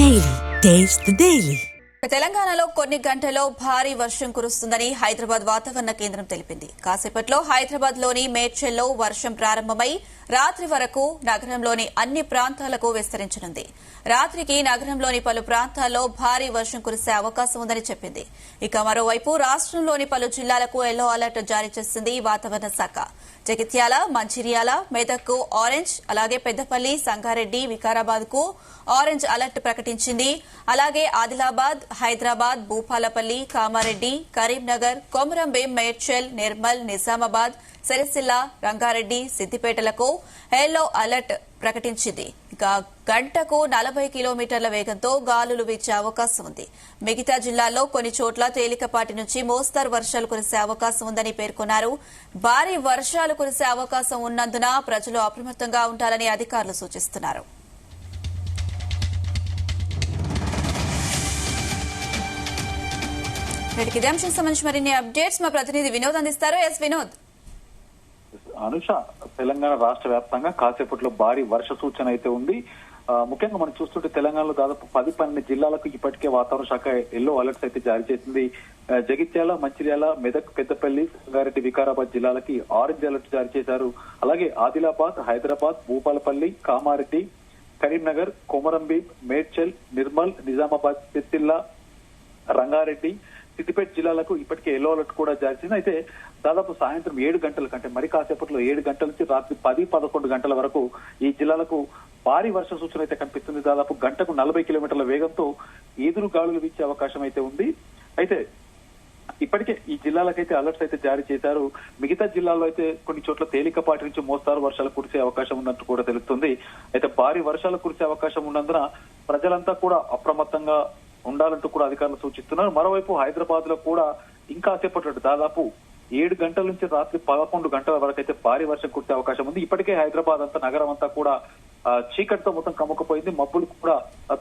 Daily. Taste the Daily. తెలంగాణలో కొన్ని గంటల్లో భారీ వర్షం కురుస్తుందని హైదరాబాద్ వాతావరణ కేంద్రం తెలిపింది. కాసేపట్లో హైదరాబాద్ లోని మేడ్చల్లో వర్షం ప్రారంభమై రాత్రి వరకు నగరంలోని అన్ని ప్రాంతాలకు విస్తరించనుంది. రాత్రికి నగరంలోని పలు ప్రాంతాల్లో భారీ వర్షం కురిసే అవకాశం ఉందని చెప్పింది. ఇక మరోవైపు రాష్ట్రంలోని పలు జిల్లాలకు ఎల్లో అలర్ట్ జారీ చేసింది వాతావరణ శాఖ. జగిత్యాల, మంచిర్యాల, మెదక్ ఆరెంజ్, అలాగే పెద్దపల్లి, సంగారెడ్డి, వికారాబాద్ కు ఆరెంజ్ అలర్ట్ ప్రకటించింది. అలాగే ఆదిలాబాద్, హైదరాబాద్, భూపాలపల్లి, కామారెడ్డి, కరీంనగర్, కొమరంభీం, మేడ్చల్, నిర్మల్, నిజామాబాద్, సిరిసిల్ల, రంగారెడ్డి, సిద్దిపేటలకు ఎల్లో అలర్ట్ ప్రకటించింది. ఇక గంటకు 40 కిలోమీటర్ల వేగంతో గాలులు వీచే అవకాశం ఉంది. మిగతా జిల్లాల్లో కొన్ని చోట్ల తేలికపాటి నుంచి మోస్తరు వర్షాలు కురిసే అవకాశం ఉందని పేర్కొన్నారు. భారీ వర్షాలు కురిసే అవకాశం ఉన్నందున ప్రజలు అప్రమత్తంగా ఉండాలని అధికారులు సూచిస్తున్నారు. ఇదే అంశం సంబంధించి మరిన్ని అప్డేట్స్ మా ప్రతినిధి వినోద్ అందిస్తారు. వినోద్. అనుష, తెలంగాణ రాష్ట్ర వ్యాప్తంగా కాసేపట్లో భారీ వర్ష సూచన అయితే ఉంది. ముఖ్యంగా మనం చూస్తుంటే తెలంగాణలో దాదాపు 10-12 జిల్లాలకు ఇప్పటికే వాతావరణ శాఖ ఎల్లో అలర్ట్స్ అయితే జారీ చేసింది. జగిత్యాల, మంచిర్యాల, మెదక్, పెద్దపల్లి, సంగారెడ్డి, వికారాబాద్ జిల్లాలకి ఆరెంజ్ అలర్ట్ జారీ చేశారు. అలాగే ఆదిలాబాద్, హైదరాబాద్, భూపాలపల్లి, కామారెడ్డి, కరీంనగర్, కొమరంభీం, మేడ్చల్, నిర్మల్, నిజామాబాద్, సిరిసిల్ల, రంగారెడ్డి, సిద్దిపేట జిల్లాలకు ఇప్పటికే ఎల్లో అలర్ట్ కూడా జారీ చేసింది. అయితే దాదాపు సాయంత్రం 7 గంటల కంటే మరి కాసేపట్లో 7 గంటల నుంచి రాత్రి 10-11 గంటల వరకు ఈ జిల్లాలకు భారీ వర్ష సూచన అయితే కనిపిస్తుంది. దాదాపు గంటకు 40 కిలోమీటర్ల వేగంతో ఈదురు గాలులు వీచే అవకాశం అయితే ఉంది. అయితే ఇప్పటికే ఈ జిల్లాలకైతే అలర్ట్స్ అయితే జారీ చేశారు. మిగతా జిల్లాల్లో అయితే కొన్ని చోట్ల తేలికపాటి నుంచి మోస్తారు వర్షాలు కురిసే అవకాశం ఉన్నట్టు కూడా తెలుస్తుంది. అయితే భారీ వర్షాలు కురిసే అవకాశం ఉన్నందున ప్రజలంతా కూడా అప్రమత్తంగా ఉండాలంటూ కూడా అధికారులు సూచిస్తున్నారు. మరోవైపు హైదరాబాద్ లో కూడా ఇంకా సేపట్లో దాదాపు 7 గంటల నుంచి రాత్రి 11 గంటల వరకు అయితే భారీ వర్షం కురిసే అవకాశం ఉంది. ఇప్పటికే హైదరాబాద్ అంతా నగరం అంతా కూడా చీకటితో మొత్తం కమ్ముకుపోయింది. మబ్బులు కూడా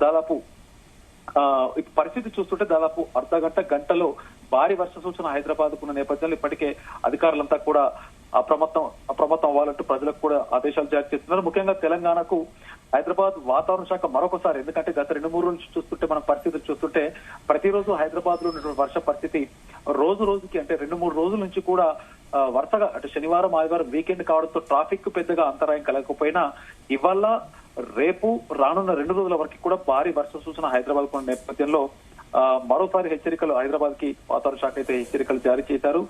దాదాపు పరిస్థితి చూస్తుంటే దాదాపు గంటలో భారీ వర్ష సూచన హైదరాబాద్ కున్న నేపథ్యంలో ఇప్పటికే అధికారులంతా కూడా అప్రమత్తం అవ్వాలంటూ ప్రజలకు కూడా ఆదేశాలు జారీ చేస్తున్నారు. ముఖ్యంగా తెలంగాణకు హైదరాబాద్ వాతావరణ శాఖ మరొకసారి, ఎందుకంటే గత 2-3 రోజుల నుంచి చూస్తుంటే మనం పరిస్థితులు చూస్తుంటే ప్రతిరోజు హైదరాబాద్ లో ఉన్నటువంటి వర్ష పరిస్థితి రోజు రోజుకి అంటే 2-3 రోజుల నుంచి కూడా వరుసగా అంటే శనివారం, ఆదివారం వీకెండ్ కావడంతో ట్రాఫిక్ పెద్దగా అంతరాయం కలగకపోయినా ఇవాళ రేపు రానున్న 2 రోజుల వరకు కూడా భారీ వర్ష సూచన హైదరాబాద్ ఉన్న నేపథ్యంలో మరోసారి హెచ్చరికలు హైదరాబాద్ కి వాతావరణ శాఖ అయితే హెచ్చరికలు జారీ చేశారు.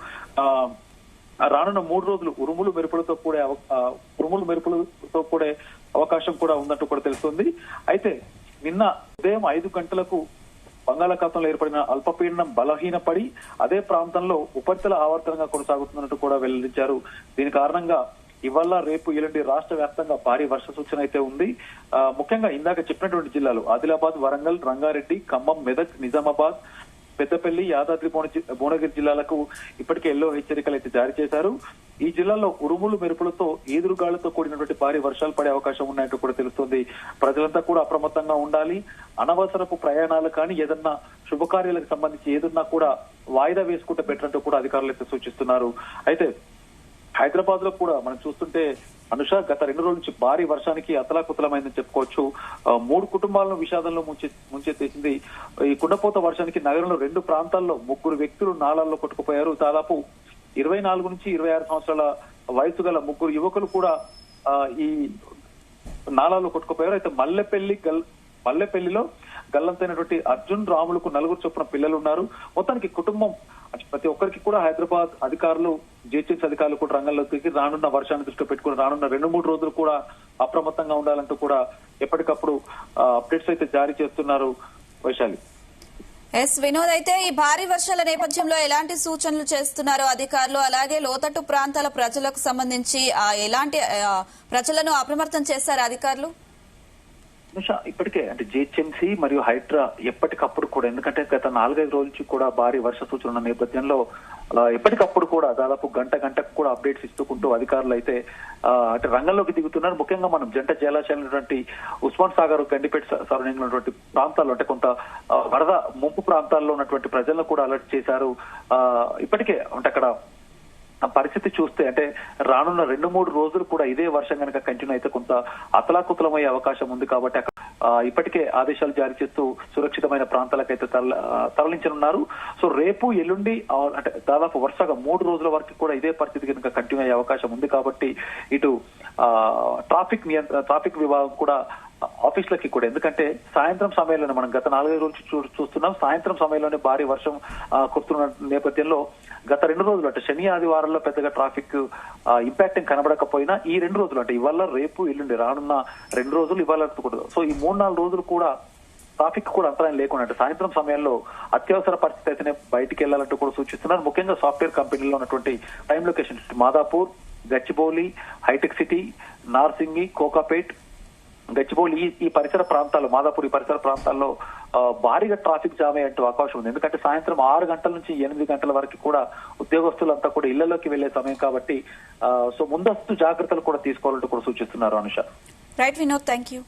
రానున్న 3 రోజులు ఉరుములు మెరుపులతో కూడే అవకాశం కూడా ఉందంటూ కూడా తెలుస్తుంది. అయితే నిన్న ఉదయం 5 గంటలకు బంగాళాఖాతంలో ఏర్పడిన అల్పపీడనం బలహీనపడి అదే ప్రాంతంలో ఉపరితల ఆవర్తనంగా కొనసాగుతున్నట్టు కూడా వెల్లడించారు. దీని కారణంగా ఇవాళ రేపు ఎల్లుండి రాష్ట్ర వ్యాప్తంగా భారీ వర్ష సూచన అయితే ఉంది. ముఖ్యంగా ఇందాక చెప్పినటువంటి జిల్లాలు ఆదిలాబాద్, వరంగల్, రంగారెడ్డి, ఖమ్మం, మెదక్, నిజామాబాద్, పెద్దపల్లి, యాదాద్రి భువనగిరి జిల్లాలకు ఇప్పటికే ఎల్లో హెచ్చరికలు అయితే జారీ చేశారు. ఈ జిల్లాలో ఉరుములు మెరుపులతో ఈదురుగాళ్లతో కూడినటువంటి భారీ వర్షాలు పడే అవకాశం ఉన్నాయంటూ కూడా తెలుస్తుంది. ప్రజలంతా కూడా అప్రమత్తంగా ఉండాలి. అనవసరపు ప్రయాణాలు కానీ ఏదన్నా శుభకార్యాలకు సంబంధించి ఏదన్నా కూడా వాయిదా వేసుకుంటే బెటర్ అంటూ కూడా అధికారులు అయితే సూచిస్తున్నారు. అయితే హైదరాబాద్ లో కూడా మనం చూస్తుంటే అనుష, గత 2 రోజుల నుంచి భారీ వర్షానికి అతలాకుతలమైందని చెప్పుకోవచ్చు. 3 కుటుంబాలను విషాదంలో ముంచెత్తేసింది. ఈ కుండపోత వర్షానికి నగరంలో 2 ప్రాంతాల్లో 3 వ్యక్తులు నాలాల్లో కొట్టుకుపోయారు. దాదాపు 24 నుంచి 26 సంవత్సరాల వయసు గల 3 యువకులు కూడా ఈ నాలాల్లో కొట్టుకుపోయారు. అయితే మల్లెపల్లిలో గల్లంతైనటువంటి అర్జున్, రాములకు 4 చొప్పున పిల్లలు ఉన్నారు. మొత్తానికి కుటుంబం ప్రతి ఒక్కరికి కూడా హైదరాబాద్ అధికారులు, జిహెచ్ఎంసీ అధికారులు కూడా రంగంలో దిగి రానున్న వర్షాన్ని దృష్టిలో పెట్టుకుని రానున్న 2-3 రోజులు కూడా అప్రమత్తంగా ఉండాలంటూ కూడా ఎప్పటికప్పుడు అప్డేట్స్ అయితే జారీ చేస్తున్నారు. వైశాలి. వినోద్, అయితే ఈ భారీ వర్షాల నేపథ్యంలో ఎలాంటి సూచనలు చేస్తున్నారు అధికారులు? అలాగే లోతట్టు ప్రాంతాల ప్రజలకు సంబంధించి ఎలాంటి ప్రజలను అప్రమత్తం చేశారు అధికారులు? ఇప్పటికే అంటే జిహెచ్ఎంసీ మరియు హైడ్రా ఎప్పటికప్పుడు కూడా, ఎందుకంటే గత 4-5 రోజుల నుంచి కూడా భారీ వర్ష సూచన ఉన్న నేపథ్యంలో ఎప్పటికప్పుడు కూడా దాదాపు గంటకు కూడా అప్డేట్స్ ఇస్తూకుంటూ అధికారులు అయితే అంటే రంగంలోకి దిగుతున్నారు. ముఖ్యంగా మనం జంట జలాశయాలు ఉస్మాన్ సాగర్, గండిపేట సరౌండింగ్ ఉన్నటువంటి ప్రాంతాల్లో అంటే కొంత వరద ముంపు ప్రాంతాల్లో ఉన్నటువంటి ప్రజలను కూడా అలర్ట్ చేశారు. ఇప్పటికే అంటే అక్కడ పరిస్థితి చూస్తే అంటే రానున్న 2-3 రోజులు కూడా ఇదే వర్షం కనుక కంటిన్యూ అయితే కొంత అతలాకుతలమయ్యే అవకాశం ఉంది. కాబట్టి ఇప్పటికే ఆదేశాలు జారీ చేస్తూ సురక్షితమైన ప్రాంతాలకైతే తరలించనున్నారు. సో రేపు ఎల్లుండి అంటే దాదాపు వరుసగా 3 రోజుల వరకు కూడా ఇదే పరిస్థితి కనుక కంటిన్యూ అయ్యే అవకాశం ఉంది. కాబట్టి ఇటు ట్రాఫిక్ విభాగం కూడా ఆఫీసులకి కూడా, ఎందుకంటే సాయంత్రం సమయంలోనే మనం గత 4-5 రోజులు చూస్తున్నాం, సాయంత్రం సమయంలోనే భారీ వర్షం కురుస్తున్న నేపథ్యంలో గత 2 రోజులు అంటే శని ఆదివారాల్లో పెద్దగా ట్రాఫిక్ ఇంపాక్ట్ ఏం కనబడకపోయినా ఈ 2 రోజులు అంటే ఇవాళ రేపు ఎల్లుండి రానున్న 2 రోజులు ఇవాళ కూడా, సో ఈ 3-4 రోజులు కూడా ట్రాఫిక్ కూడా అంతరాయం లేకుండా అంటే సాయంత్రం సమయంలో అత్యవసర పరిస్థితి అయితేనే బయటికి వెళ్లాలంటూ కూడా సూచిస్తున్నారు. ముఖ్యంగా సాఫ్ట్వేర్ కంపెనీలో ఉన్నటువంటి ప్రైమ్ లొకేషన్ మాదాపూర్, గచ్చిబౌలి, హైటెక్ సిటీ, నార్సింగి, కోకాపేట్, గచ్చిబౌలి ఈ పరిసర ప్రాంతాల్లో, మాదాపూర్ ఈ పరిసర ప్రాంతాల్లో భారీగా ట్రాఫిక్ జామ్ అయ్యే అవకాశం ఉంది. ఎందుకంటే సాయంత్రం 6 గంటల నుంచి 8 గంటల వరకు కూడా ఉద్యోగస్తులంతా కూడా ఇళ్లలోకి వెళ్లే సమయం కాబట్టి సో ముందస్తు జాగ్రత్తలు కూడా తీసుకోవాలంటూ కూడా సూచిస్తున్నారు. Anusha. Right Vinod, thank you.